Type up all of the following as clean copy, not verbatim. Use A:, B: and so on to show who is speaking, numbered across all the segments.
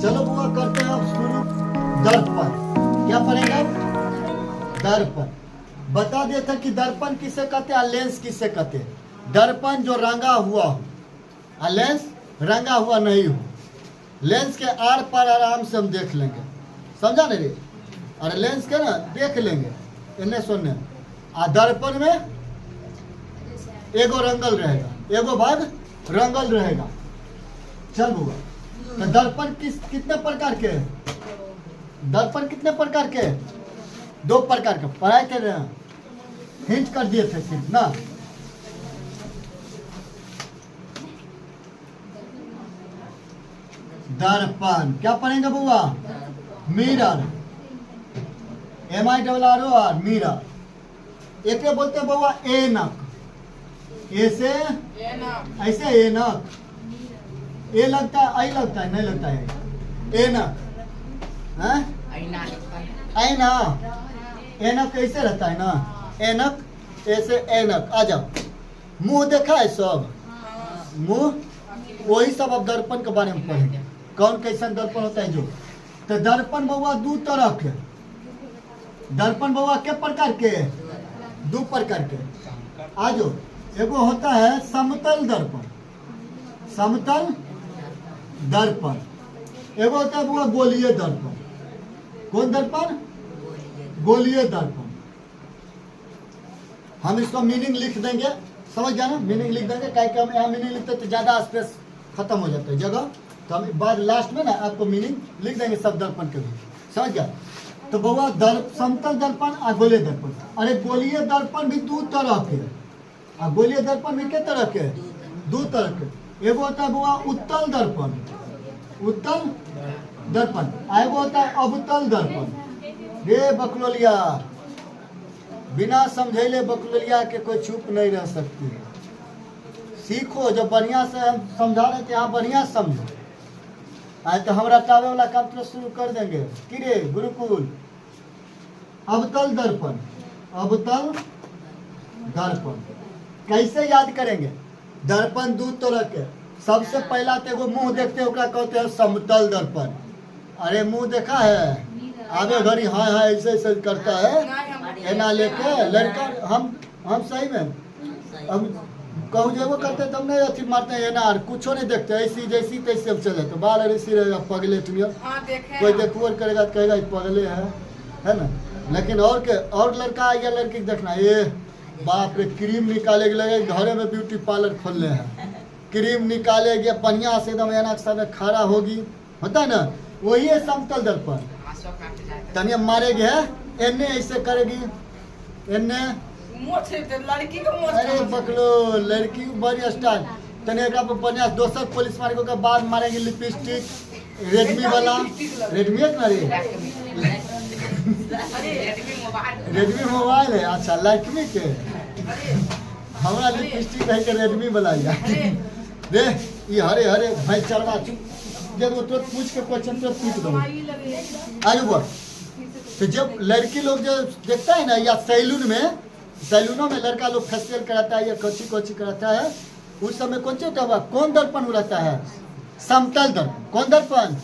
A: चलो बुआ करते हैं अब शुरू। दर्पण क्या पढ़ेंगे अब? दर्पण। बता दिए थे कि दर्पण किसे कहते हैं, लेंस किसे कहते हैं। दर्पण जो रंगा हुआ हो, लेंस रंगा हुआ नहीं हो। लेंस के आर पार आराम से हम देख लेंगे, समझा नहीं रे? और लेंस के ना देख लेंगे इन्हें सुनने। आ दर्पण में एगो रंगल रहेगा, एगो भाग रंगल रहेगा। चल बुआ, तो दर्पण कितने प्रकार के हैं? दर्पण कितने प्रकार के? 2 प्रकार के। पढ़ाई थे ना, हिंट कर दिए थे सिर्फ ना। दर्पण क्या पढ़ेंगे बुआ? Mirror, MIRROR, mirror. एक बोलते हैं बुआ ऐनक, ऐसे ऐसे ऐनक, ए लगता है, आई लगता है, नहीं लगता है ऐनक, ऐना, ऐनक ऐसे रहता है ना, ऐनक ऐसे ऐनक। आ जाओ, मुंह देखा है सब, मुंह, वही सब अब दर्पण के बारे में पढ़ेंगे। कौन कैसा दर्पण होता है जो। तो दर्पण बउआ 2 तरह के। दर्पण बउआ के प्रकार के? 2 प्रकार के। आ जाओ, एगो होता है समतल दर्पण, समतल दर्पण। एगो होता है बुआ गोलीय दर्पण। कौन दर्पण? गोलीय दर्पण। हम इसका मीनिंग लिख देंगे, समझ गया ना? मीनिंग लिख देंगे, क्या हम यहाँ मीनिंग लिखते तो ज्यादा स्पेस खत्म हो जाता है जगह, तो हम बाद लास्ट में ना आपको मीनिंग लिख देंगे सब दर्पण के भी, समझ गया? तो बउआ समतल दर्पण और गोलीय दर्पण। अरे गोलीय दर्पण भी 2 तरह के, और गोलीय दर्पण भी के तरह के? 2 तरह के। एगो होता है बुआ उत्तल दर्पण, उत्तल दर्पण। एगो होता है अवतल दर्पण। रे बकलोलिया, बिना समझेले बकलोलिया के कोई चुप नहीं रह सकती है। सीखो, जो बढ़िया से हम समझा रहे थे यहाँ बढ़िया समझो। आज तो हमारा टावे वाला काम तो शुरू कर देंगे कि रे गुरुकुल। अवतल दर्पण, अवतल दर्पण कैसे याद करेंगे? दर्पण 2 तरह के। सबसे पहला तो एगो मुंह देखते ओकरा कहते हैं समतल दर्पण। अरे मुंह देखा है? आगे घड़ी हाँ हाँ ऐसे ऐसे करता है, एना लेके लड़का। हम सही में हम कहूँ जो वो करते तब नहीं अथी मारते हैं एना, कुछो नहीं देखते, ऐसी जैसी तैसे अब चले। तो बाल ऐसी रहेगा पगले टुनियर, कोई देखो और करेगा तो कहेगा पगले है ना। लेकिन और लड़का या लड़की देखना, ये बाप रे क्रीम निकाले लगे, घरे में ब्यूटी पार्लर खोलने हैं, क्रीम निकालेगी बढ़िया से एकदम एना के सामने खड़ा होगी, होता है ना, वही है समतल दर्पण। तनिया मारेगी है, एने ऐसे करेगी, एने अरे बकलो लड़की बड़ी स्टाइल। तने एकरा पर बढ़िया दोसर पुलिस मारे के बाद मारेगी लिपस्टिक, रेडमी वाला, रेडमी है ना रे, रेडमी मोबाइल है। अच्छा लड़की के हमारा लिपस्टिक है के रेडमी वाला दे। ये हरे हरे भाई चढ़वा चुप, जब वो तुरंत पूछ के क्वेश्चन तुरंत पूछ दो। आगे बढ़। तो जब लड़की लोग जो देखता है ना, या सैलूनों में लड़का लोग फेशियल कराता है या कोची कराता है, उस समय कौन दर्पण रहता है? समतल दर्पण। कौन दर्पण?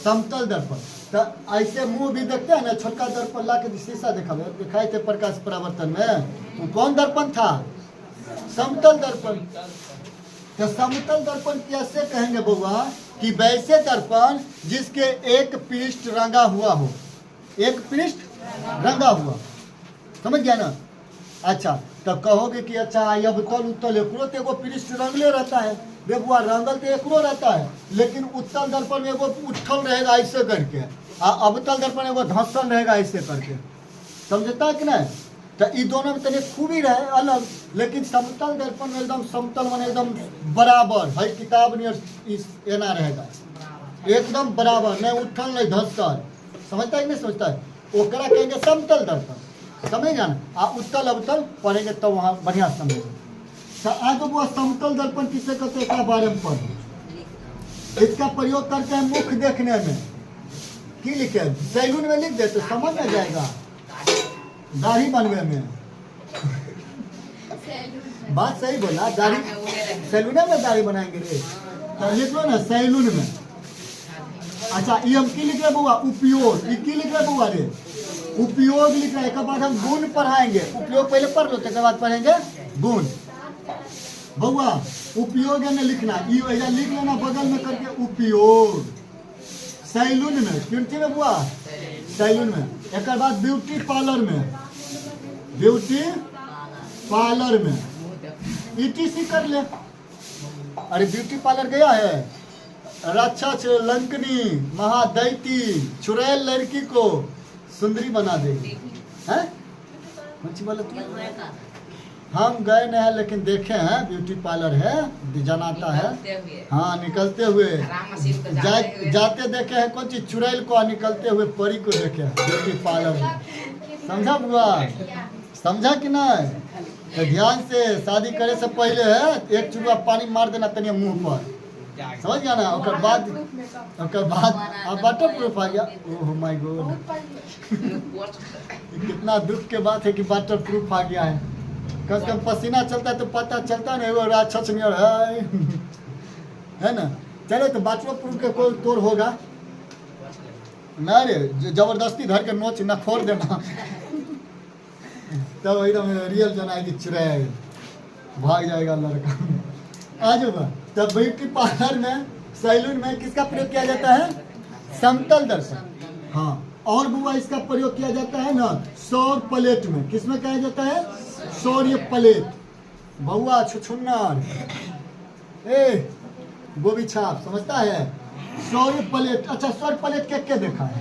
A: समतल दर्पण। तो ऐसे मुंह भी देखते हैं ना, छोटका दर्पण ला के शीशा दिखाए थे प्रकाश परावर्तन में, तो कौन दर्पण था? समतल दर्पण। तो समतल दर्पण कैसे कहेंगे बउआ? कि वैसे दर्पण जिसके एक पृष्ठ रंगा हुआ हो, एक पृष्ठ रंगा हुआ, समझ गया ना? अच्छा, तब कहोगे कि अच्छा अवतल उत्तल एकरो तो एगो पृष्ठ रंगले रहता है। बुआ रंगल तो एकरो रहता है, लेकिन उत्तल दर्पण में एगो उठल रहेगा ऐसे करके, और अवतल दर्पण एगो धंसल रहेगा ऐसे करके, समझता है कि नहीं? तो ये दोनों में तनिक खूबी रहे अलग, लेकिन समतल दर्पण में एकदम समतल माने एकदम बराबर है, किताब नहीं एना रहेगा एकदम बराबर, नहीं उठल नहीं धंसल। समझता है कि नहीं समझता है? ओकरा कहेंगे समतल दर्पण, समझ जाना। आ उत्तल अवतल पढ़ेंगे तो वहाँ बढ़िया समझेंगे। आज वो समतल दर्पण किसे कहते हैं बारे में पढ़ो। इसका प्रयोग करते हैं मुख देखने में। की लिखे? सैलून में लिख दे तो समझ में जाएगा, दाढ़ी बनवे में। बात सही बोला, दाढ़ी सैलून में दाढ़ी बनाएंगे रे, तो लिख लो ना सैलून में। अच्छा ये हम की लिख रहे बउआ? उपयोग। ये की लिख रहे बउआ रे? उपयोग लिख रहे। एक बाद हम गुण पढ़ाएंगे। उपयोग पहले पढ़ लो, उसके बाद पढ़ेंगे गुण। बउआ उपयोग है ना लिखना, ये लिख लेना बगल में करके उपयोग। सैलून में, कीर्ति में बुआ, सैलून में। एक बाद ब्यूटी पार्लर में, ब्यूटी पार्लर में ETC कर ले। अरे ब्यूटी पार्लर गया है, राक्षस लंकनी महादैती चुड़ैल लड़की को सुंदरी बना देगी है। बोला तू? हम गए नहीं है लेकिन देखे हैं, ब्यूटी पार्लर है, जनाता है। हाँ निकलते हुए जाते देखे हैं। कौन चीज? चुड़ैल को, निकलते हुए परी को देखे हैं ब्यूटी पार्लर में। समझा बुआ? समझा कि नहीं? तो ध्यान से, शादी करे से पहले है एक चुड़वा पानी मार देना तनिया मुंह पर, समझ गया ना? ओकर बाद अब वाटर प्रूफ आ गया। ओह माय गॉड, कितना दुख के बात है कि वाटर प्रूफ आ गया है। कम से कम पसीना चलता है तो पता चलता नहीं वो राक्षस है ना। चलो तो वाटर प्रूफ के कोई तोड़ होगा ना रे, जबरदस्ती धर के नोच न खोल देना तब एकदम रियल जनाएगी चुड़ैल, भाग जाएगा लड़का। आ जाओ। तब ब्यूटी पार्लर में, सैलून में किसका प्रयोग किया जाता है? समतल दर्पण। हाँ, और बुआ इसका प्रयोग किया जाता है ना सौर प्लेट में। किसमें कहा जाता है? सौर्य प्लेट। बउआ छुछुन्नर ए गोभी छाप समझता है? सौर्य प्लेट। अच्छा सौर प्लेट क्या देखा है?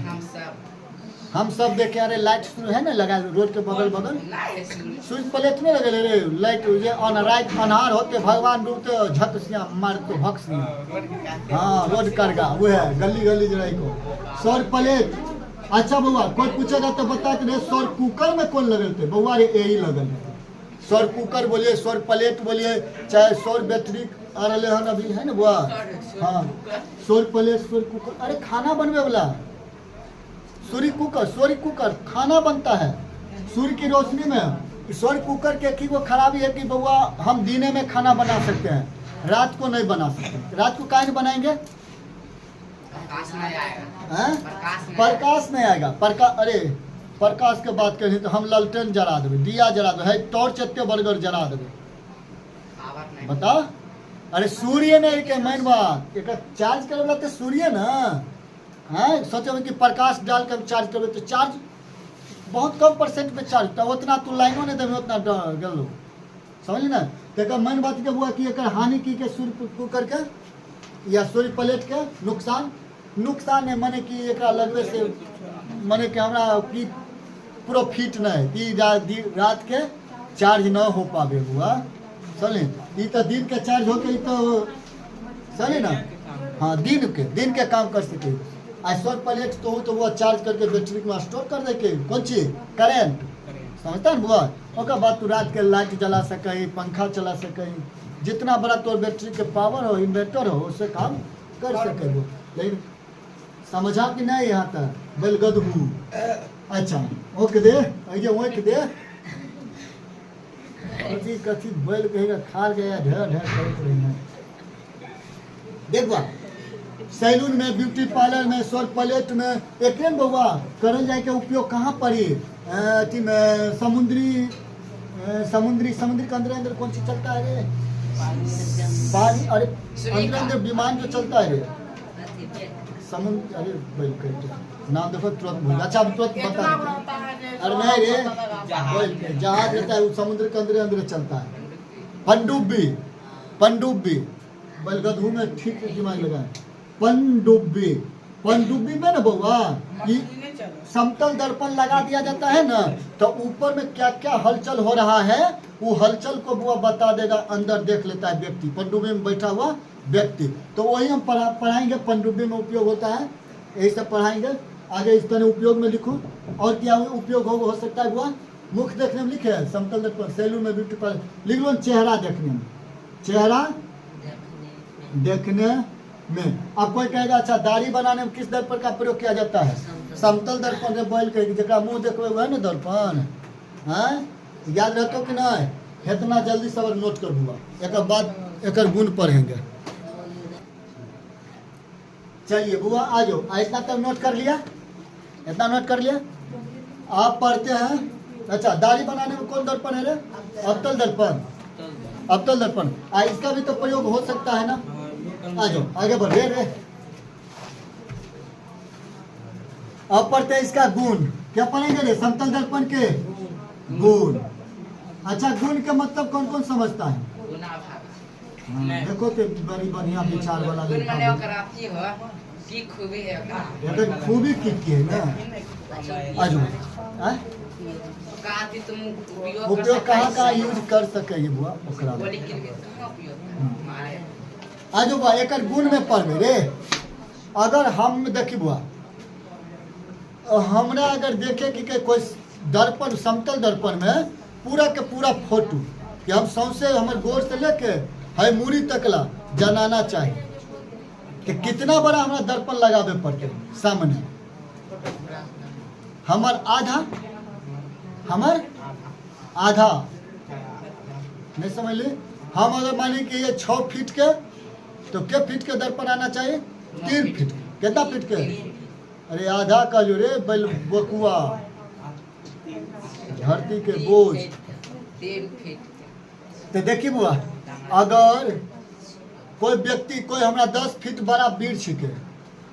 A: हम सब देखे। अरे लाइट शुरू है ना लगा रोड के बगल बगल, स्विच प्लेट में लगे रे लाइट। रात अनहार होते भगवान डूबते झक मारते भक्स। हाँ रोड करगा वो है गली गली जराई को सौर प्लेट। अच्छा बउआ कोई पूछेगा तो बता के सौर कुकर में कौन लगल थे? बउआ रे यही लगल है। सौर कुकर बोलिए, सौर प्लेट बोलिए, चाहे सौर बैटरी आ रहे हैं अभी है ना बुआ। हाँ सौर प्लेट, सौर कुकर। अरे खाना बनवे वाला सूर्य कुकर, सूर्य कुकर खाना बनता है सूर्य की रोशनी में। सौर कुकर के की वो खराबी है कि बउआ हम दिने में खाना बना सकते हैं, रात को नहीं बना सकते। रात को काहे नहीं बनाएंगे? प्रकाश नहीं आएगा। अरे प्रकाश के बात करें तो हम लालटेन जला देवे, दिया जला दे, टॉर्च एते बर्गर जला देवे। बता। अरे सूर्य नहीं के मेन बात, एक चार्ज करे वाला तो सूर्य ना। हाँ सोचे कि प्रकाश डाल कर चार्ज करवे तो चार्ज बहुत कम परसेंट पे चार्ज होता है, उतना तू लाइनों नहीं देवे उतना गलो, समझ ना। तो मेन बात क्या हुआ कि एक हानि की के सूर्य कुकर के या सूर्य प्लेट के नुकसान है, माने कि एक लगवे से माने कि हमरा की प्रॉफिट नहीं कि रात के चार्ज न हो पावे हुआ। समझे? ये तो दिन के चार्ज होके तो समझे ना। हाँ दिन के काम कर सके। सौर प्लेट तो वो चार्ज करके बैटरी में स्टोर कर दे के कौन चीज करेंट, समझता है बुआ। ओकर बाद तू रात के लाइट जला सके, पंखा चला सके, जितना बड़ा तोर बैटरी के पावर हो, इन्वर्टर हो, उससे काम कर सके वो। लेकिन समझा कि नहीं यहाँ तक बेलगदहू। अच्छा ओके दे आइए ओके दे कथी बैल कहेगा खा गया ढेर ढेर करते रही है। देख बा सैलून में, ब्यूटी पार्लर में, सौर प्लेट में एक बउआ करल जाए के उपयोग कहाँ पड़ी? अथी में समुद्री के अंदर कौन सी चलता है रे? पानी। अरे अंदर विमान जो चलता है रे समुद्र। अरे बैल नाम देखो तुरंत भूल। अच्छा अब तुरंत बता। अरे नहीं रे बैल जहाज रहता है वो समुद्र के अंदर चलता है। पनडुब्बी बैलगदहू में ठीक दिमाग लगाए। पनडुब्बी में ना बउआ समतल दर्पण लगा दिया जाता है ना, तो ऊपर में क्या क्या हलचल हो रहा है वो हलचल को बुआ बता देगा, अंदर देख लेता है व्यक्ति, पनडुब्बी में बैठा हुआ व्यक्ति। तो वही हम पढ़ाएंगे पनडुब्बी में उपयोग होता है, यही सब पढ़ाएंगे आगे। इस तरह उपयोग में लिखो और क्या उपयोग हो सकता है बुआ? मुख देखने में लिखे है समतल दर्पण, सैलून में, ब्यूटी पार्लर लिख लो। चेहरा देखने में, चेहरा देखने में। अब कोई कहेगा अच्छा दाढ़ी बनाने में किस दर्पण का प्रयोग किया जाता है? समतल दर्पण से बैल के जरा मुंह देखो है ना दर्पण। हाँ याद रहते कि नहीं? इतना जल्दी सब नोट कर हुआ, एक बाद एक गुण पढ़ेंगे। चलिए बुआ आ जाओ। इतना तक नोट कर लिया, इतना नोट कर लिया। आप पढ़ते हैं, अच्छा दाढ़ी बनाने में कौन दर्पण है रे? अवतल दर्पण, अवतल दर्पण। इसका भी तो प्रयोग हो सकता है ना। आ जाओ आगे बढ़ रे। अब पढ़ते हैं इसका गुण। क्या पढ़ेंगे रे? समतल दर्पण के गुण। अच्छा गुण के मतलब कौन कौन समझता है? देखो तो बड़ी बढ़िया विचार वाला खूबी की है ना। उपयोग कहाँ कहाँ यूज कर सके ये बुआ? आज बुआ एक गुण में पढ़ रे। अगर हम देखी बुआ, हमरा अगर देखे कि कोई दर्पण, समतल दर्पण में पूरा के पूरा फोटो कि हम सौंसे हमारे गोर से लेके है मूरी तकला जनाना चाहिए, कि कितना बड़ा हमारा दर्पण लगावे पड़ते सामने। हमार आधा, हमार आधा नहीं समझ ली। हम अगर मानी कि ये 6 फीट के, तो क्या फीट के दर्पण आना चाहिए? 3 फीट। कितना फीट के? अरे आधा का जो रे बैल बकुआ, धरती के बोझ। तो देखिए बुआ, अगर कोई व्यक्ति, कोई हमारा 10 फीट बड़ा वृक्ष के,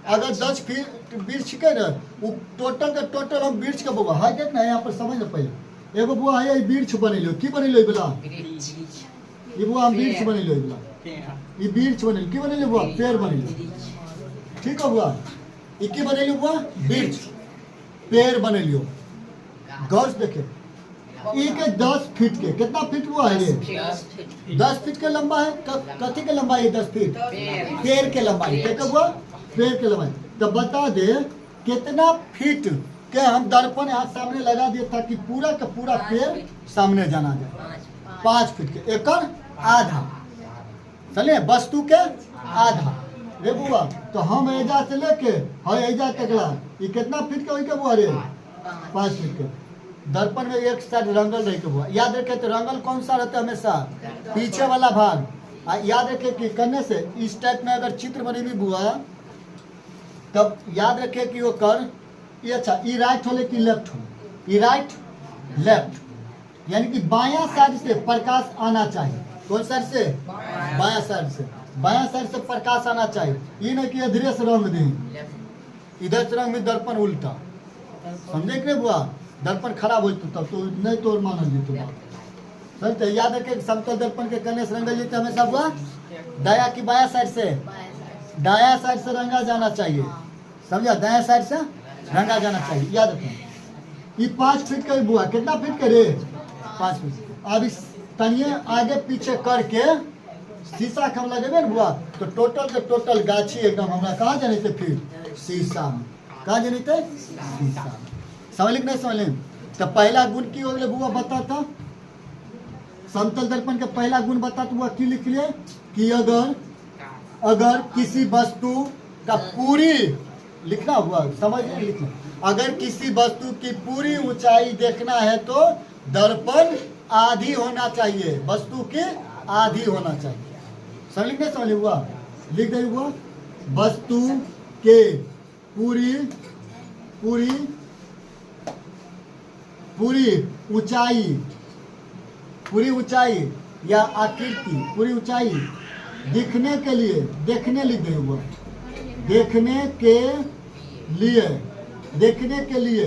A: अगर 10 फीट वृक्ष के ना, वो टोटल के टोटल हम वृक्ष के बुआ है। देख ना यहाँ पर समझ ना पहले एगो बुआ है वृक्ष बनेलो। की बनेलो बोला? ये बुआ हम वृक्ष बनेलो बोला। ये वृक्ष बनेलो की बनेलो बुआ? पेड़ बनेलो। ठीक है बुआ, ये की बनेलो बुआ? वृक्ष, पेड़ बनेलो। गौर से देखे, एक 10 फीट के, कितना फीट हुआ है ये? 10 फीट के लंबा है। कथी के लंबाई है? 10 फीट पेड़ के लंबाई। क्या हुआ? पेड़ के लंबाई। तो बता दे कितना फीट के हम दर्पण यहाँ सामने लगा दिए ताकि पूरा का पूरा पेड़ सामने जाना जाए। 5 फीट के, एकड़ आधा। चलिए वस्तु के आधा रे बुआ। तो हम एजा से लेके है एजा तकला, ये कितना फीट के हुई के बुआ रे? 5 फीट के। दर्पण में एक साइड रंगल रही के बुआ। याद रखे तो रंगल कौन सा रहता है? हमेशा पीछे वाला भाग। याद रखे कि करने से इस टाइप में अगर चित्र बनी हुई बुआ, तब याद रखे कि वो कर ये, अच्छा ये राइट होले कि लेफ्ट हो? ये राइट लेफ्ट, यानी कि बायां साइड से प्रकाश आना चाहिए। कौन साइड से? बायां साइड से। बायां साइड से प्रकाश आना चाहिए। ये नहीं कि इधर से रंग दी, इधर से रंग में दर्पण उल्टा। समझे कि बुआ? दर्पण खराब हो तब तो नहीं तो मानल जी बात। समझते? याद रखे समतल दर्पण के करने से रंगल जीते हमेशा हुआ दाया की बाया साइड से, दाया साइड से रंगा जाना चाहिए। समझा? दाया साइड से रंगा जाना चाहिए। याद रखें। ये 5 फीट का बुआ, कितना फीट करे? 5 फीट। अब इस तनिए आगे पीछे करके शीशा के हम लगेबे ना बुआ, तो टोटल के टोटल गाछी एकदम हमरा कहाँ जाने थे? फिर शीशा में। कहाँ जाने थे? शीशा में। समझ नहीं समझ? तो पहला गुण की हो गया बुआ? बता था समतल दर्पण का पहला गुण बता तो बुआ की लिख लिए कि अगर किसी वस्तु का पूरी लिखना हुआ, समझ नहीं लिखना, अगर किसी वस्तु की पूरी ऊंचाई देखना है तो दर्पण आधी होना चाहिए, वस्तु की आधी होना चाहिए। समझ लिखने समझ हुआ? लिख दे हुआ वस्तु के पूरी ऊंचाई या आकृति, पूरी ऊंचाई दिखने के लिए, देखने लिख दे हुआ, देखने के लिए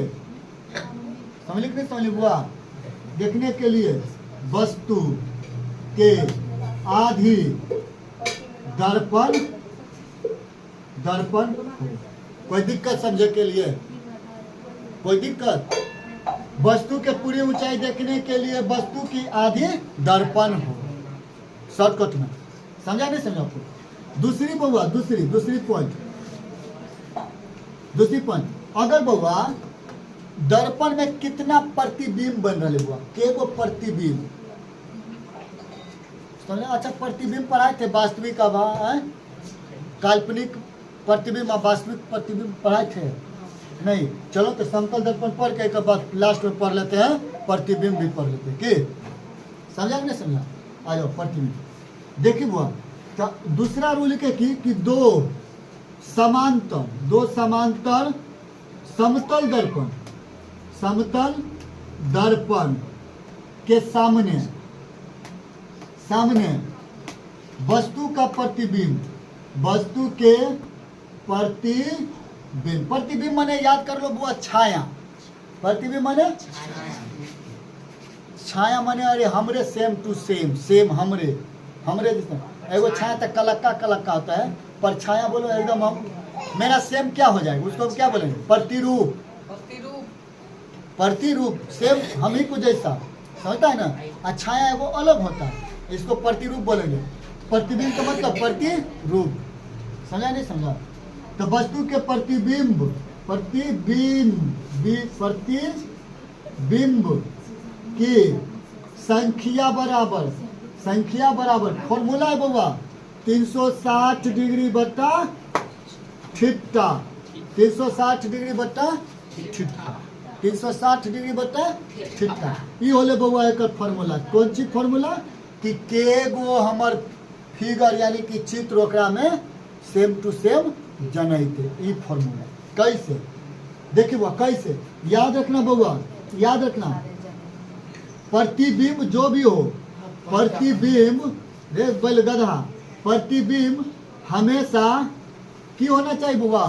A: समझ लिख नहीं समझ हुआ? देखने के लिए वस्तु के आधी दर्पण कोई दिक्कत समझे के लिए? कोई दिक्कत? वस्तु के पूरी ऊंचाई देखने के लिए वस्तु की आधी दर्पण हो। शॉर्टकट में समझा नहीं समझा आपको? दूसरी बउआ, दूसरी पॉइंट, अगर बउआ दर्पण में कितना प्रतिबिंब बन रहा है बुआ? केगो प्रतिबिंब? अच्छा प्रतिबिंब पढ़ाए थे, वास्तविक काल्पनिक प्रतिबिंब और वास्तविक प्रतिबिंब पढ़ाए थे? नहीं। चलो तो समतल दर्पण पढ़ के एक बार लास्ट में पढ़ लेते हैं, प्रतिबिंब भी पढ़ लेते हैं। कि समझा नहीं समझा? आ जाओ प्रतिबिंब। देखिए बुआ, तो दूसरा रूल के कि 2 समांतर, दो समांतर समतल दर्पण, समतल दर्पण के सामने सामने वस्तु का प्रतिबिंब, वस्तु के प्रतिबिंब, प्रतिबिंब माने याद कर लो बुआ छाया, प्रतिबिंब माने छाया माने अरे हमरे सेम टू सेम, सेम हमरे हमरे जैसा। एगो छाया तक कलक्का कलक्का होता है, पर छाया बोलो एकदम हम मेरा सेम क्या हो जाएगा, उसको क्या बोलेंगे, प्रतिरूप, प्रतिरूप सेम हम ही को जैसा, समझता है ना। और छाया एगो अलग होता है, इसको प्रतिरूप बोलेंगे। प्रतिबिंब का मतलब प्रतिरूप, समझा नहीं समझा। तो वस्तु के प्रतिबिंब, प्रतिबिंब की संख्या बराबर, संख्या बराबर फॉर्मूला है बउआ 360 डिग्री बटा थीटा, 360 डिग्री बटा थीटा, 360 डिग्री बटा थीटा। ये होले बउआ एक फॉर्मूला। कौन सी फॉर्मूला कि के गो हमर फिगर यानी कि चित्र ओकरा में सेम टू सेम जनैते, ये फॉर्मूला। कैसे देखिए बउआ, कैसे याद रखना बउआ, याद रखना। प्रतिबिंब जो भी हो, प्रतिबिंब रे बैल गधा, प्रतिबिंब हमेशा की होना चाहिए बुआ,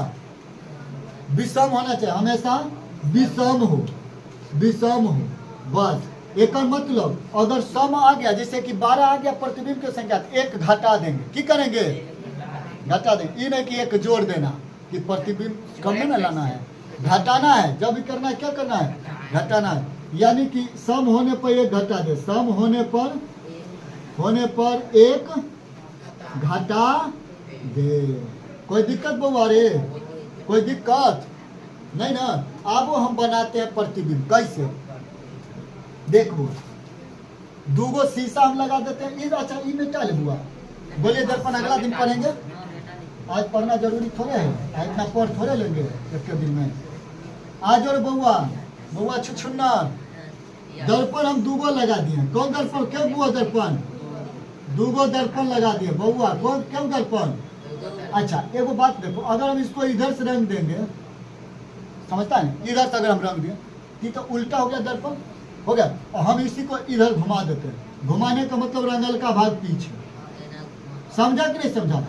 A: विषम होना चाहिए, हमेशा विषम हो, विषम हो बस। एक मतलब अगर सम आ गया, जैसे कि 12 आ गया प्रतिबिंब की संख्या, एक घटा देंगे, की करेंगे, घटा देंगे। ये नहीं कि एक जोड़ देना कि प्रतिबिंब कम में ना लाना है, घटाना है। जब भी करना है क्या करना है, घटाना है। यानी कि सम होने पर एक घटा दे, सम होने पर एक घटा दे। कोई दिक्कत बउआ रे, कोई दिक्कत नहीं ना। अब हम बनाते हैं प्रतिबिंब, कैसे देखो, दूगो शीशा हम लगा देते हैं। ये अच्छा ये में क्या ले बुआ, बोलिए दर्पण अगला दिन पढ़ेंगे, आज पढ़ना जरूरी थोड़े है, इतना पढ़ थोड़े लेंगे एक दिन में। आज और बउआ, बउआ छुछुन्ना दर्पण हम दूगो लगा दिए। कौन दर्पण, क्यों बुआ दर्पण, दूगो दर्पण लगा दिए बउआ। कौन क्यों दर्पण, अच्छा एगो बात देखो, अगर हम इसको इधर से रंग देंगे, समझता है, इधर से अगर हम रंग दें ठीक तो उल्टा हो गया, दर्पण हो गया। और हम इसी को इधर घुमा देते हैं, घुमाने का मतलब रंगल का भाग पीछे, समझा कि नहीं समझा।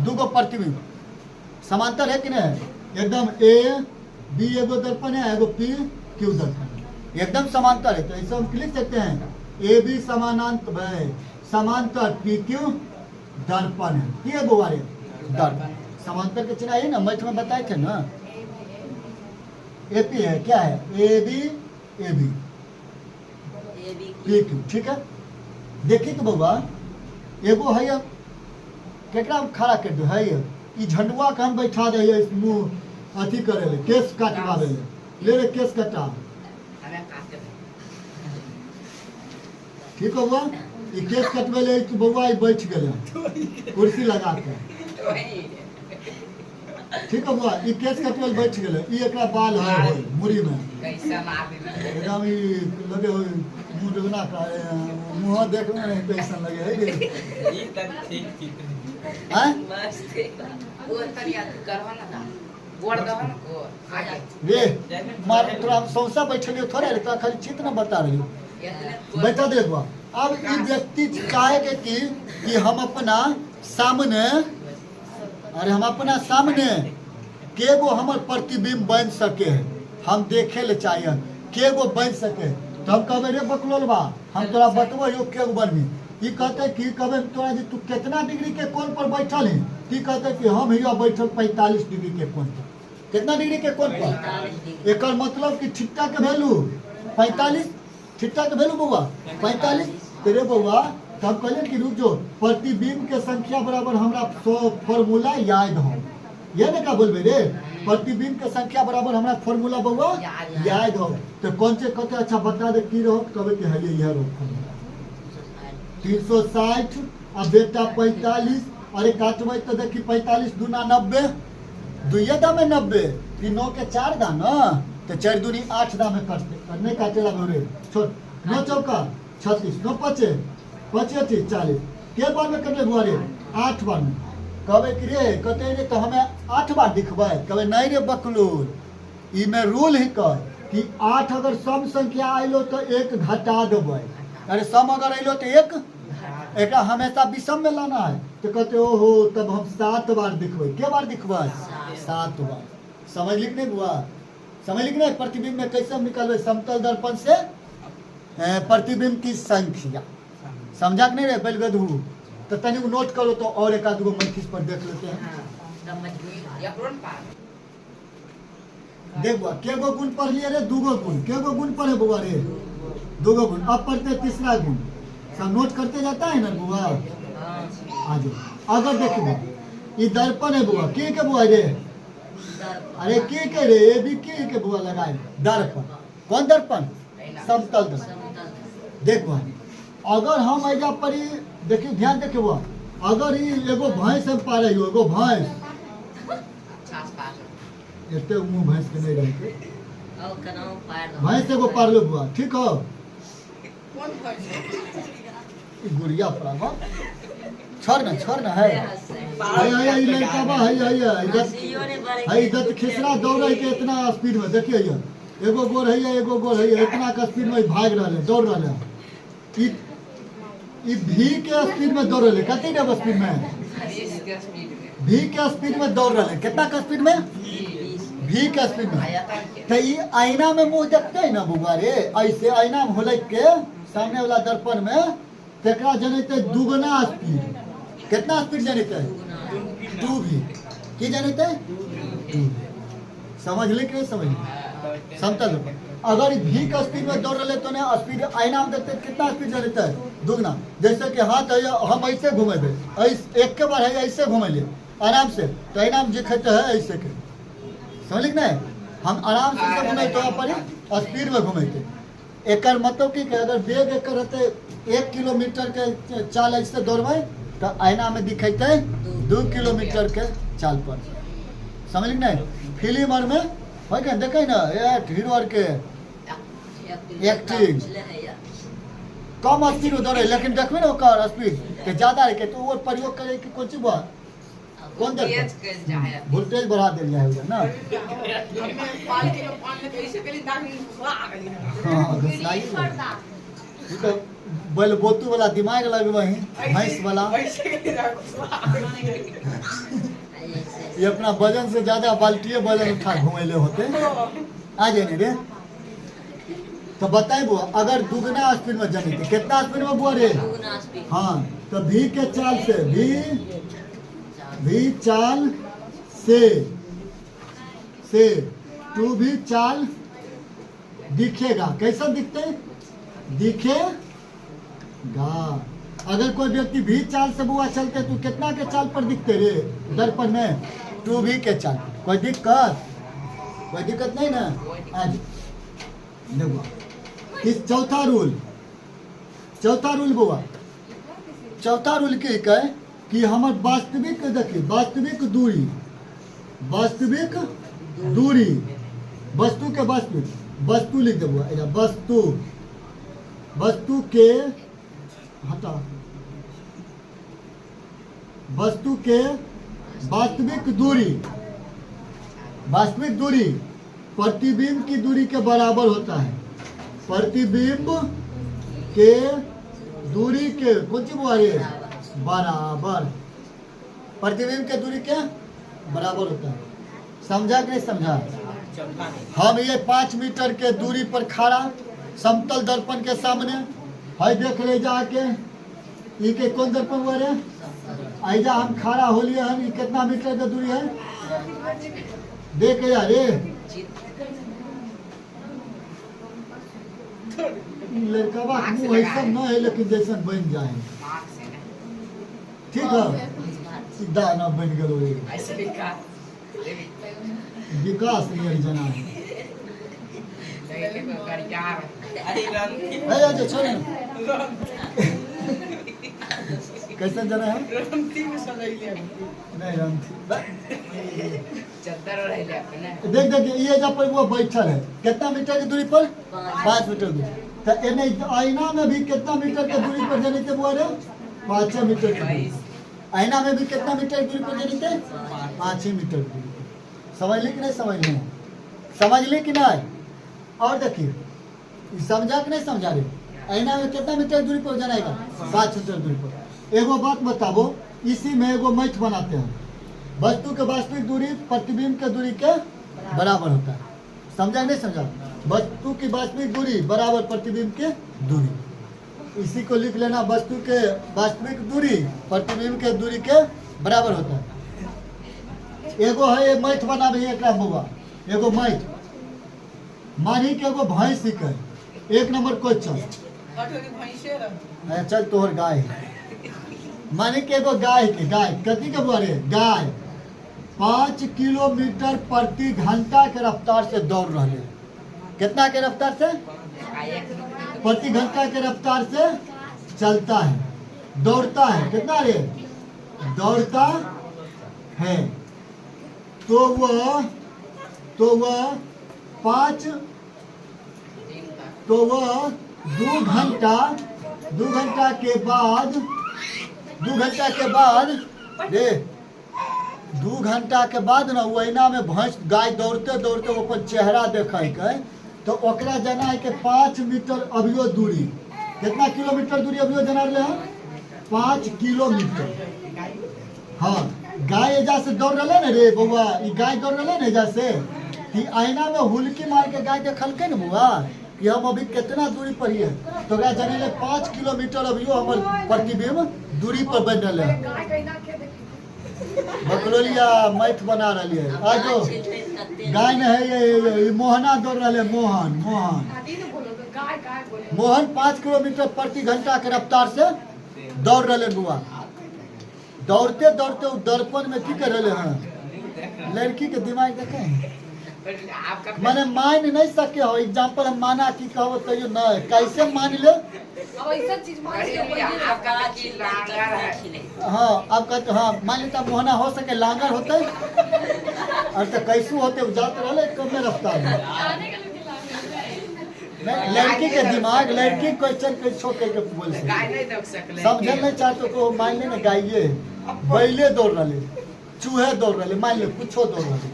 A: दूगो प्रतिबिंब समांतर है कि नहीं, एकदम ए बी एगो दर्पण है, एगो पी क्यू दर्पण है, एकदम समांतर है। तो ऐसे हम लिख सकते हैं ए बी समानांतर, समांतर पी क्यू दर्पण है। ये बुआरे दर्पण समांतर के चिन्ह है ना, मैथ में बताए थे ना। एपी है, क्या है, ए बी पी क्यू, ठीक है। देखिए तो बउआ एगो है, केकरा खड़ा कर दो है, ये झंडुआ के हम बैठा दे मुँह अथी करे ले, केस काटवावे ले रे केस कटा, ठीक हो बउआ। ये केस कटवे ले तो बउआ बैठ गए कुर्सी लगा के, ठीक है बउआ। ये केस कटवे बैठ गए, ये एकरा बाल है मुड़ी में, एकदम लगे हो मुँह डुबना का, मुँह देखने नहीं कैसा लगे रे मार तोरा सौसा बैठे थोड़े तो खाली चित्र न बता रही बैठा देखो। अब ये व्यक्ति चाहेगा कि हम अपना सामने, अरे हम अपना सामने के गो हमार प्रतिबिंब बन सके, हम देखे ले चाहिए के गो बन सके। तो हम कहबे रे बकलोलबा, हम तोरा बतबो यो के गो बनबी। ई कहते कि कहबे तोरा जी तू कितना डिग्री के कोण पर बैठल है, की कहते कि हम हिया बैठल 45 डिग्री के कोण पर। कितना डिग्री के कोण पर, एक मतलब कि थीटा के वैल्यू 45, थीटा के वैल्यू बउआ 45। तेरे बउआ तब कहले कि रुक जो, प्रतिबिंब के संख्या बराबर हमरा फॉर्मूला याद हो, ये ना क्या बोलबे रे, प्रतिबिंब के संख्या बराबर हमरा फॉर्मूला बउआ याद हो। तो कौन से कहते अच्छा बता दे की रहो, कहबे कि है यह रहो 360 अब बेटा 45, अरे काटबे तो देखी 45 दूना 90, दुइये दाम में 90, फिर 9 के 4 दाम ना, तो 4 दूनी 8 दाम में कटते, नहीं काटेला भरे छोड़। 9 चौका 36, 9 पचे 45 40, के बार में कटे बुआरे 8 बार में कहबे कि रे कहते रे तो हमें 8 बार दिखबै, कहबे नहीं रे बकलोल, ई में रूल ही कह कि 8 अगर सम संख्या आइलो तो 1 घटा देबै, अरे सम अगर आइलो तो 1 एकरा हमेशा विषम में लाना है। तो कहते ओहो तब हम 7 बार दिखबै, के बार दिखबै 7 बार। समझ लिख नहीं बुआ, समझ लिख नहीं। प्रतिबिंब में कैसे हम निकालबे, समतल दर्पण से प्रतिबिंब की संख्या, समझा कि नहीं रे बैलगधू। तो तनिक नोट करो तो और एक आध गो मैथिस पर देख लेते हैं। देख बुआ के गो गुण पढ़ लिए रे, 2 गो गुण, के गो गुण पढ़े बुआ रे 2 गो गुण। अब पढ़ते तीसरा गुण, सब नोट करते जाता है ना बुआ। आज अगर देखिए ये दर्पण है बुआ, के बुआ रे, अरे के रे ये भी के बुआ लगाए दर्पण। कौन दर्पण, समतल दर्पण। देख बुआ अगर हम ऐजा पर देखिए ध्यान देखे बुआ, अगर ये एगो भैंस हम पारे हो, एगो भैंस एते मुंह भैंस के नहीं रहते, भैंस एगो पार लो बुआ, ठीक हो। गुड़िया पड़ा छोड़ ना है लड़का बा है इधर खिसरा दौड़े के इतना स्पीड में, देखिए एगो गोर है एगो गोर है, इतना का स्पीड में भाग रहा है, दौड़ रहा है। ई भी के स्पीड में दौड़ रहे, कितनी का स्पीड में, भी के स्पीड में दौड़ रहे, कितना का स्पीड में, भी के स्पीड में। तो ये आईना में मुंह देखते है ना बुआ रे, ऐसे आईना में होले के सामने वाला दर्पण में तेकरा जनते दुगना स्पीड, कितना स्पीड जनते 2 भी की जनते 2। समझ ले कि नहीं समझ ले, समतल दर्पण अगर भी का स्पीड में दौड़ रहे तो ना स्पीड आईना में देखते कितना स्पीड जनते है दुगना। जैसे कि हाथ है हम ऐसे घूमेबे, एक के बार है ऐसे घूमे ले आराम से, तो आईना में दिखते है ऐसे के, समझ नहीं। हम आराम से घूमे तो पर स्पीड में घूमेते, एक मतलब कि अगर बेग एक रहते 1 किलोमीटर के चाल ऐसे दौड़बे तो आईना में दिखेते 2 किलोमीटर के चाल पर, समझ नहीं। फिल्म और में हो क्या देखे ना हीरो और के एक्टिंग कम स्पीड में दौड़े, लेकिन देखबे ना ओकर स्पीड के ज्यादा रहे तो वो प्रयोग करे कि कोची बा कौन वोल्टेज बढ़ा दिल जाए ना। बैल बोतू वाला दिमाग लगे वही भैंस वाला, ये अपना वजन से ज्यादा बाल्टिए वजन उठा घूमेले होते आ जाए रे। तो बताए बुआ अगर दुगना स्पीड में जमी थी, कितना स्पीड में बुआ रे, हाँ तो भी के चाल से भी चाल से 2 भी चाल दिखेगा, कैसा दिखते दिखेगा। अगर कोई व्यक्ति भी चाल से बुआ चलते तो कितना के चाल पर दिखते रे दर्पण में, 2 भी के चाल। कोई दिक्कत नहीं ना। आज देखो इस चौथा रूल बुआ, चौथा रूल के कहे कि हमार वास्तविक देखिए वास्तविक दूरी वस्तु के वस्तु लिख दे बुआ, वस्तु के हटा वस्तु के वास्तविक दूरी प्रतिबिंब की दूरी के बराबर होता है। प्रतिबिंब के दूरी के कुछ बराबर, प्रतिबिंब के दूरी के बराबर होता है। समझा कि नहीं समझा। हम ये 5 मीटर के दूरी पर खड़ा समतल दर्पण के सामने है, देख ले जाके ये के कौन दर्पण हुआ रे, ऐजा हम खड़ा हो लिए हम, कितना मीटर का दूरी है देख यार रे। लड़का मुँह ऐसा न है लेकिन जैसा बन जाए, ठीक है सीधा न बन गए विकास नहीं जना है। कैसे जना है नहीं देख ये जब पर वो बैठल है कितना मीटर की दूरी पर 5 मीटर दूरी, तो आईना में भी कितना मीटर की दूरी पर जाने के बोल 5 मीटर की दूरी। आईना में भी कितना मीटर दूरी पर जानी थे? 5 ही मीटर दूरी पर। समझ ली कि नहीं समझ ली? समझ ली कि नहीं? और देखिए समझा कि नहीं समझा रहे? आईना में कितना मीटर दूरी पर जाएगा? 5 मीटर दूरी पर। एगो बात बताबो, इसी में एगो मैथ बनाते हैं। वस्तु के वास्तविक दूरी प्रतिबिंब के दूरी के बराबर होता है। समझा नहीं समझा? वस्तु की वास्तविक दूरी बराबर प्रतिबिंब के दूरी। इसी को लिख लेना, वस्तु के वास्तविक दूरी प्रतिबिंब के दूरी के बराबर होता है। एगो है ये मैथ बना भी एक बुआ, एगो मैथ मानी के एगो भैंस के 1 नंबर क्वेश्चन। चल तोहर गाय मानी के एगो गाय कथी के बुआ रे? गाय 5 किलोमीटर प्रति घंटा के रफ्तार से दौड़ रहे। कितना के रफ्तार से? प्रति घंटा के रफ्तार से चलता है, दौड़ता है। कितना रे? दौड़ता है। तो वह 2 घंटा के बाद 2 घंटा के बाद ना वहीना में भैंस गाय दौड़ते दौड़ते अपन चेहरा देखे के, तो ओकरा जना है कि 5 मीटर अभियो दूरी। कितना किलोमीटर दूरी अभियो जना रहे हैं? 5 किलोमीटर। हाँ, गाय एजा से दौड़ रहे ना रे बउआ, ई गाय दौड़ रहे ना एजा से, कि आईना में हुलकी मार के गाय देखल के ना बउआ कि हम अभी कितना दूरी पर ही है, तो गाय जाने ले 5 किलोमीटर अभियो हमर प्रतिबिंब दूरी पर बन रहे हैं। बकलोलिया मैथ बना रही है। आज जो गाय ने है ये मोहना दौड़ रहे, मोहन 5 किलोमीटर प्रति घंटा के रफ्तार से दौड़ रहे बुआ। दौड़ते दौड़ते दर्पण में की कर रहे हैं? लड़की के दिमाग देखे मैंने मान नहीं सके हो। एग्जाम्पल हम माना की कहो तो न कैसे मान ले? हाँ अब कहते हाँ मान लेता मोहना हो सके लांगर होते और तो कैसू होते जाते रहे कम में रफ्तार में। लड़की के दिमाग, लड़की क्वेश्चन के छोड़ के बोल समझ नहीं चाहते को मान ले ना गाइए बैले दौड़ रहे, चूहे दौड़ रहे, मान ले कुछो दौड़ रहे,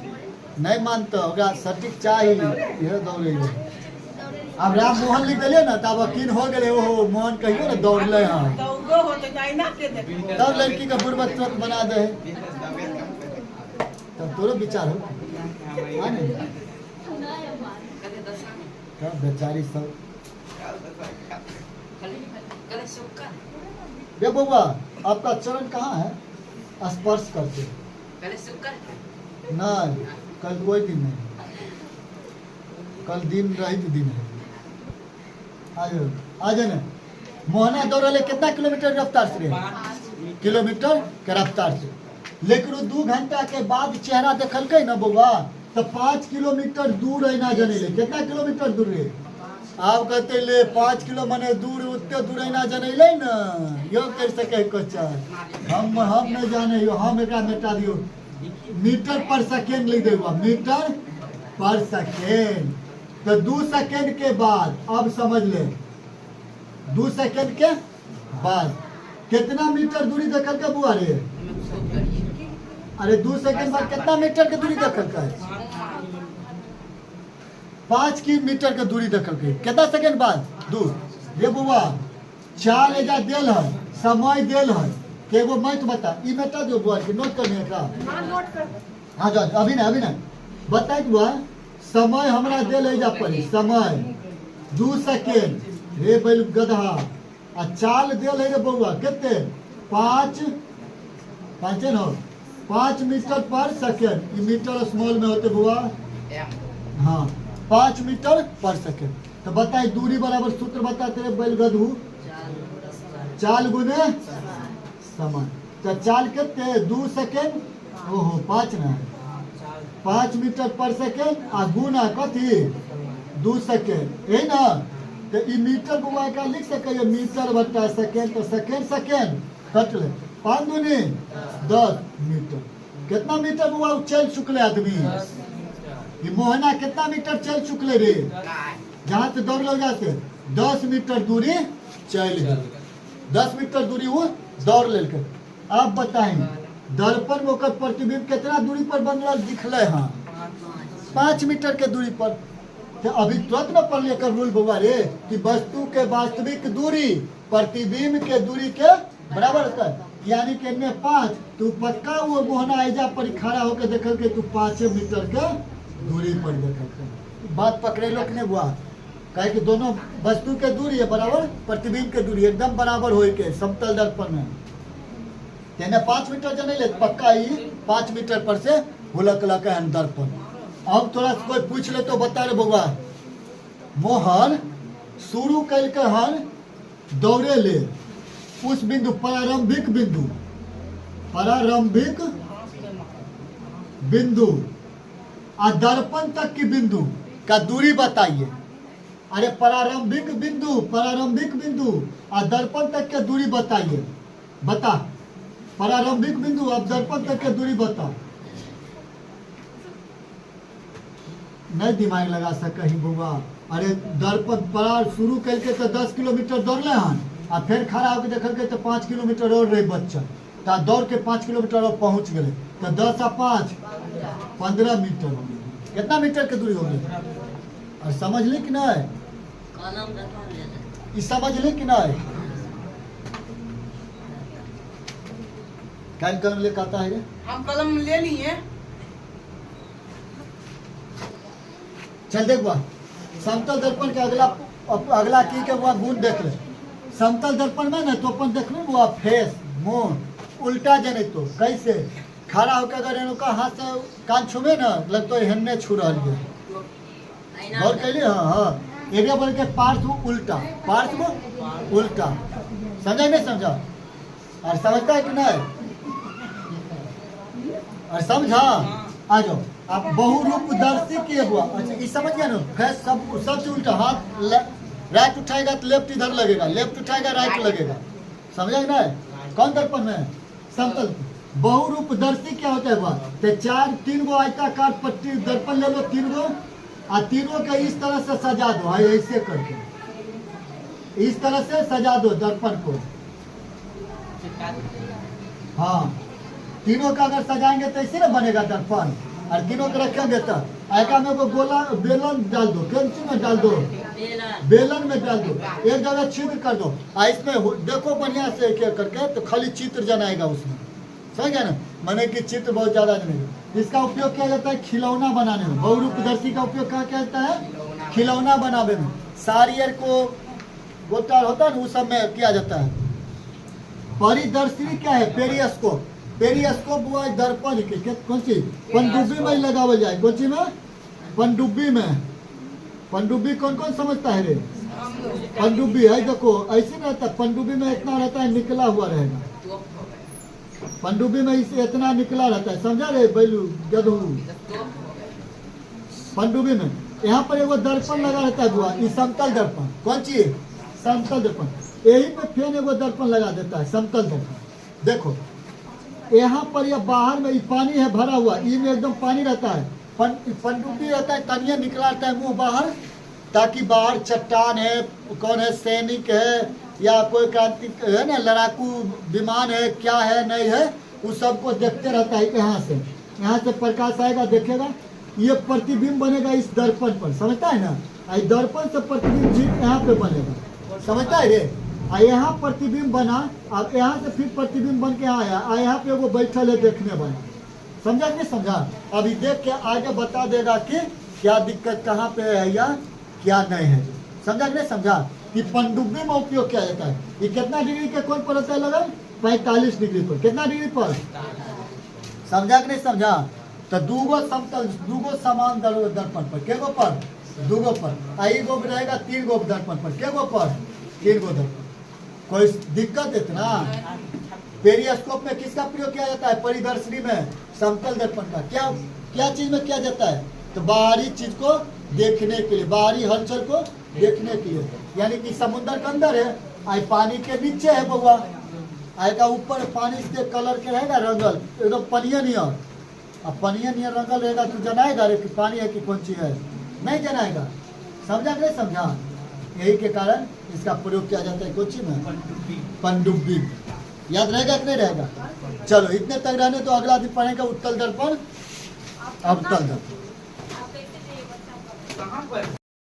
A: नहीं मानते होगा सटीक चाहिए यह दौड़े। अब राम मोहन लिख दिले ना तब वकील हो गए। ओहो मोहन कहियो ना दौड़ ले हाँ, तब लड़की का बुर्बक तुरंत बना दे। तब तोरो विचार हो तब बेचारी सब। ये बउआ आपका चरण कहाँ है? स्पर्श करते नहीं, कल कोई दिन नहीं, कल दिन रहित दिन है। आज ना मोहना दौड़ रहे कितना किलोमीटर रफ्तार से? किलोमीटर के रफ्तार से। लेकिन 2 घंटा के बाद चेहरा देखल के ना बउआ तो 5 किलोमीटर दूर है ना जाने ले। कितना किलोमीटर दूर है? आप कहते ले 5 किलो मने दूर, उतने दूर है ना जाने ले ना। यो कर सके क्वेश्चन हम नहीं जाने यो, हम एक मेटा दियो मीटर पर सेकेंड लिख देगा, मीटर पर सेकेंड। तो 2 सेकेंड के बाद अब समझ ले 2 सेकेंड के बाद कितना मीटर दूरी देखल के बुआ रे? अरे 2 सेकेंड बाद कितना मीटर के दूरी देखल के? 5 की मीटर के दूरी देखल के। कितना सेकेंड बाद? 2। ये बुआ चाल एजा देल है, समय देल है के एगो मैथ बता ई मेटा जो बुआ के नोट करने का। हाँ जा अभी ना बताई बुआ समय हमरा देल है जा पर समय 2 सेकेंड रे बैल गधा आ चाल देल है रे बउआ कितने 5 मीटर पर सेकेंड। ई मीटर स्मॉल में होते बुआ हाँ 5 मीटर पर सेकेंड। तो बताई दूरी बराबर सूत्र बता तेरे बैल गधू चाल गुने समय। तो चाल कितने 2 सेकेंड ओहो 5 ना 5 मीटर पर सेकेंड आ गुना कथी 2 सेकेंड यही ना। तो ई मीटर बुआ का लिख सके मीटर बटा सेकेंड। तो सेकेंड कट ले 5 दूनी 10 मीटर। कितना मीटर बुआ चल चुकले आदमी? ये मोहना कितना मीटर चल चुकले रे? जहाँ से दौड़ लो जाते 10 मीटर दूरी चल गए। 10 मीटर दूरी वो दौड़ लेके। आप बताएं दर्पण में ओकर प्रतिबिंब कितना दूरी पर बन रहा दिखले हाँ 5 मीटर के दूरी पर। तो अभी तुरंत न पढ़ लिया कर रूल बउआ रे कि वस्तु के वास्तविक दूरी प्रतिबिंब के दूरी के बराबर होता है, यानी कि इनमें 5 तू पक्का वो मोहना ऐजा पर खड़ा होकर देखल के तू 5 मीटर के दूरी पर देखल। बात पकड़े लोग ने हुआ कहे कि दोनों वस्तु के दूरी है बराबर, प्रतिबिंब के दूरी एकदम बराबर हो के समतल दर्पण में तेने 5 मीटर जो नहीं ले पक्का ही 5 मीटर पर से हुलक लक दर्पण। अब थोड़ा कोई पूछ ले तो बता रे बउआ मोहन शुरू कल के हन दौड़े ले उस बिंदु प्रारंभिक बिंदु और दर्पण तक की बिंदु का दूरी बताइए। अरे प्रारंभिक बिंदु और दर्पण तक की दूरी बताइए। बता प्रारंभिक बिंदु और दर्पण तक की दूरी बता। नहीं दिमाग लगा सका ही बउआ। अरे दर्पण परार शुरू करके तो 10 किलोमीटर दौड़ले हन और फिर खड़ा होकर देखल के तो 5 किलोमीटर और रही बच्चा तो दौड़ के 5 किलोमीटर और पहुंच गए तो 10 और 5 15 मीटर हो गए। कितना मीटर के दूरी हो गई और समझ ली कि नहीं? समझ ली कि नहीं? क्या कलम ले आता है रे?
B: हम कलम ले लिए।
A: चल देख बा समतल दर्पण के अगला की के वो गुण देख ले। समतल दर्पण में ना तो अपन देख लो वो फेस मुंह उल्टा जने तो कैसे खड़ा होकर अगर इनका हाथ से कान छुमे ना लग तो हेन्ने छू रहा है और कहली हाँ एक बोल के पार्श्व उल्टा समझा नहीं समझा और समझता है कि नहीं और समझा आ जाओ आप बहुरूपदर्शी किए हुआ। अच्छा ये समझ गया ना फेस सबसे उल्टा हाथ राइट उठाएगा तो लेफ्ट इधर लगेगा, लेफ्ट उठाएगा राइट लगेगा। समझा ना कौन दर्पण में? समतल। बहुरूपदर्शी क्या होता है हुआ तो 3 गो आयताकार पट्टी दर्पण ले लो 3 गो और तीनों का इस तरह से सजा दो। ऐसे करके इस तरह से सजा दो दर्पण को। हाँ तीनों का अगर सजाएंगे तो ऐसे ना बनेगा दर्पण और तीनों को रखेंगे तो आयका में को गोला बेलन डाल दो, कैंची में डाल दो, बेलन में डाल दो, एक जगह छिद्र कर दो और इसमें देखो बढ़िया से एक करके तो खाली चित्र जनाएगा उसमें। समझ गया ना? माने कि चित्र बहुत ज्यादा जनेगा। इसका उपयोग किया जाता है खिलौना बनाने में। बहुरूपदर्शी का उपयोग क्या जाता है? खिलौना बनाने में। सारियर को गोटा होता है ना उस सब में किया जाता है। परिदर्शी क्या है? पेरिस्कोप हुआ दर्पण के कौन सी पनडुब्बी में लगावल जाए। कौन सी में? पनडुब्बी में। पनडुब्बी कौन कौन समझता है रे? पनडुब्बी है देखो ऐसे रहता है। पनडुब्बी में इतना रहता है निकला हुआ रहेगा। पनडुब्बी में इसे इतना निकला रहता है। समझा रे बैलू गधू? पनडुब्बी में यहाँ पर एगो दर्पण लगा रहता है बुआ। ये समतल दर्पण। कौन चीज? समतल दर्पण। यही पे फिर एगो दर्पण लगा देता है समतल दर्पण। देखो यहाँ पर या बाहर में पानी है भरा हुआ, इसमें एकदम पानी रहता है। पनडुब्बी रहता है तनिया निकला रहता है मुंह बाहर ताकि बाहर चट्टान है, कौन है सैनिक है या कोई क्रांति है ना लड़ाकू विमान है क्या है नहीं है उस सबको देखते रहता है। यहाँ से प्रकाश आएगा देखेगा ये प्रतिबिंब बनेगा इस दर्पण पर। समझता है ना? दर्पण से प्रतिबिंब यहाँ पे बनेगा। समझता है रे? यहाँ प्रतिबिंब बना अब यहाँ से फिर प्रतिबिंब बन के आया यहाँ पे वो बैठल है देखने वाला। समझा नहीं समझा? अभी देख के आगे बता देगा कि क्या दिक्कत कहाँ पे है या क्या नहीं है। समझा नहीं समझा? कि पनडुब्बी में उपयोग किया जाता है। ये कितना डिग्री के कोण पर होता है? लगन 45 डिग्री पर। कितना डिग्री पर? समझा कि नहीं समझा? तो दूगो समतल दूगो समान दर्पण पर के गो पर? 2 गो पर। आई गो रहेगा 3 गो दर्पण पर। के गो पर? 3 गो दर्पण। कोई दिक्कत इतना? पेरिस्कोप में किसका प्रयोग किया जाता है? परिदर्शनी में समतल दर्पण का। क्या चीज में किया जाता है? तो बाहरी चीज को देखने के लिए, बाहरी हलचल को देखने के लिए। यानी कि समुद्र के अंदर है आई पानी के नीचे है बउआ आई का ऊपर पानी के कलर के रहेगा रंगल एकदम पनिया नियर। अब पनिया नियर रंगल रहेगा तो जनाएगा रे कि पानी है कि कौन चीज है? नहीं जनाएगा। समझा नहीं समझा? यही के कारण इसका प्रयोग किया जाता है कोची में पनडुब्बी। याद रहेगा कि नहीं रहेगा? चलो इतने तक रहने तो अगला दिन पढ़ेगा उत्तल दर्पण, अवतल दर्पण।